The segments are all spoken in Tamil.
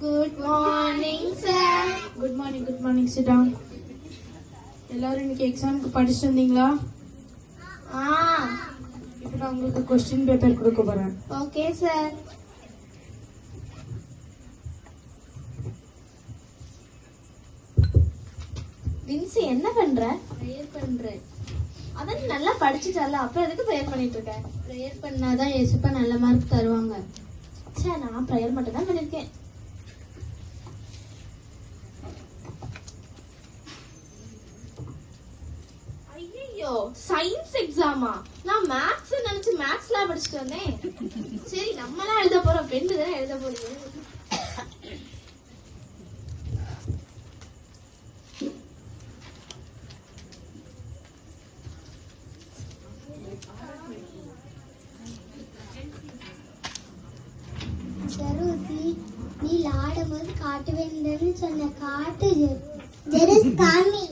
Good morning, sir. Good morning. Sit down. எல்லாரும் இன்னைக்கு எக்ஸாமுக்கு படிச்சுட்டு வந்தீங்களா? இப்போ நான் உங்களுக்கு கொஸ்டின் பேப்பர் கொடுக்க போறேன். Okay, sir. வின்சி என்ன பண்ற? ப்ரேயர் பண்றேன். அதான் நீ நல்லா படிச்சுட்டல, அப்புறம் எதுக்கு ப்ரேயர் பண்ணிட்டு இருக்க? ப்ரேயர் பண்ணாதான் இயேசுப்பா நல்ல மார்க் தருவாங்க. சே, நான் ப்ரேயர் மட்டும் தான் பண்ணிருக்கேன். ஐயோ, சயின்ஸ் எக்ஸாமா? நான் மேத்ஸ் நினைச்சு மேத்ஸ்லாம் படிச்சுட்டு வந்தேன். சரி, நம்மலாம் எழுத போறோம், பெண்ணு தானே எழுத போறீங்க. நீ ஆடும்போது காட்டு வேண்டுன்னு சொன்ன காட்டு ஜெருஸ் காமி.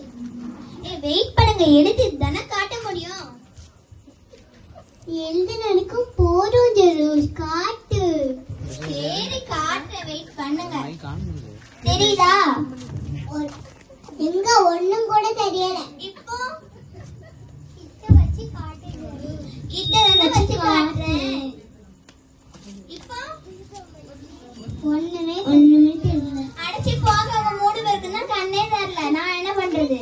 வெயிட் பண்ணுங்க, எழுதி தானே காட்ட முடியும். எழுதுனதுக்கும் போதும் ஜெருஸ், காட்டு. சரி காட்டுற, வெயிட் பண்ணுங்க. தெரியுதா? எங்க ஒண்ணும் கூட தெரியல. இப்போ கிட்ட வச்சு காட்டு ஜெருஸ். கிட்ட வச்சு காட்டுறேன். இப்போ ஒண்ணுமே தெரியல. அடிச்சு போக அவங்க 3 பேருக்கு தான் கண்ணே தெரியல. நான் என்ன பண்றது?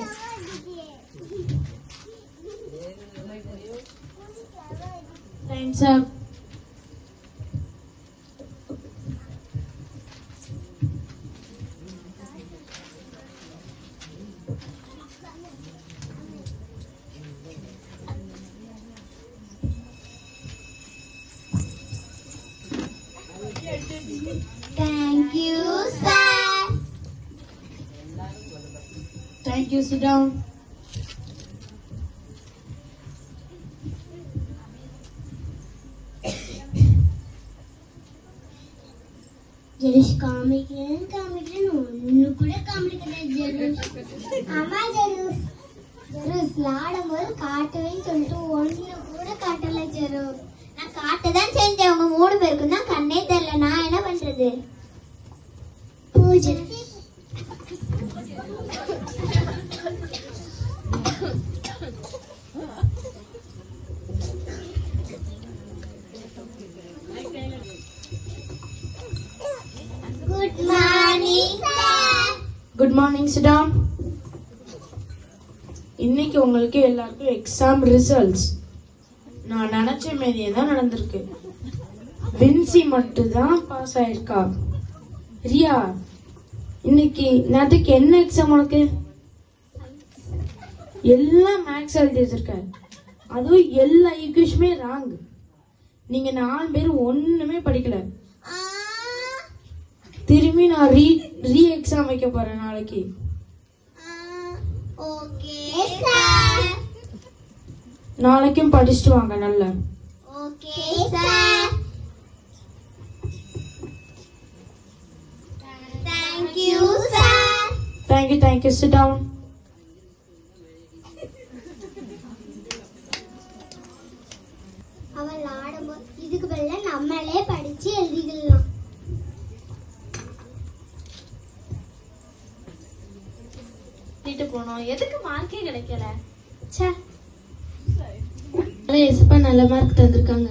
Time's up. Thank you, sir. Thank you. Sit down. ஜெருஸ் காமிக்கிறேன் ஒண்ணு கூட காமிக்கிறேன் ஜெருஸ். ஆமா ஜெருஸ், விளையாடும்போது காட்டுவேன்னு சொல்லிட்டு ஒண்ணு கூட காட்டல ஜெருஸ். நான் காட்டதான் செஞ்சேன், அவங்க 3 பேருக்கும் தான் கண்ணே தெரியல. நான் என்ன பண்றது? பூஜை. Good morning, sir. Good morning. Sit down. இன்னைக்கு உங்களுக்கு எல்லாருக்கும் எக்ஸாம் ரிசல்ட்ஸ். நான் நினைச்ச மாதிரியே தான் நடந்திருக்கு. வின்சி மட்டும் தான் பாஸ் ஆயிருக்கா. ரியா, இன்னைக்கு நேற்றுக்கு என்ன எக்ஸாம் உனக்கு? எல்லாம் மேக்ஸ் எழுதிருக்க, அதுவும் எல்லா ஈக்குவேஷனுமே ராங். நீங்க 4 பேரும் ஒண்ணுமே படிக்கல. திரும்பி நான் ரீ எக்ஸாம் வைக்க போறேன் நாளைக்கு. Okay sir. நாளைக்கும் படிச்சுட்டு வாங்க நல்லா. Okay sir. Thank you, sir. Thank you. Sit down. அவள் ஆடும்போது இதுக்கு பதிலா நம்மளே படிச்சு எழுதிக்கலாம். வீட்டு போனோம், எதுக்கு மார்க்கே கிடைக்கல? சே, இயேசுப்பா நல்ல மார்க் தந்திருக்காங்க.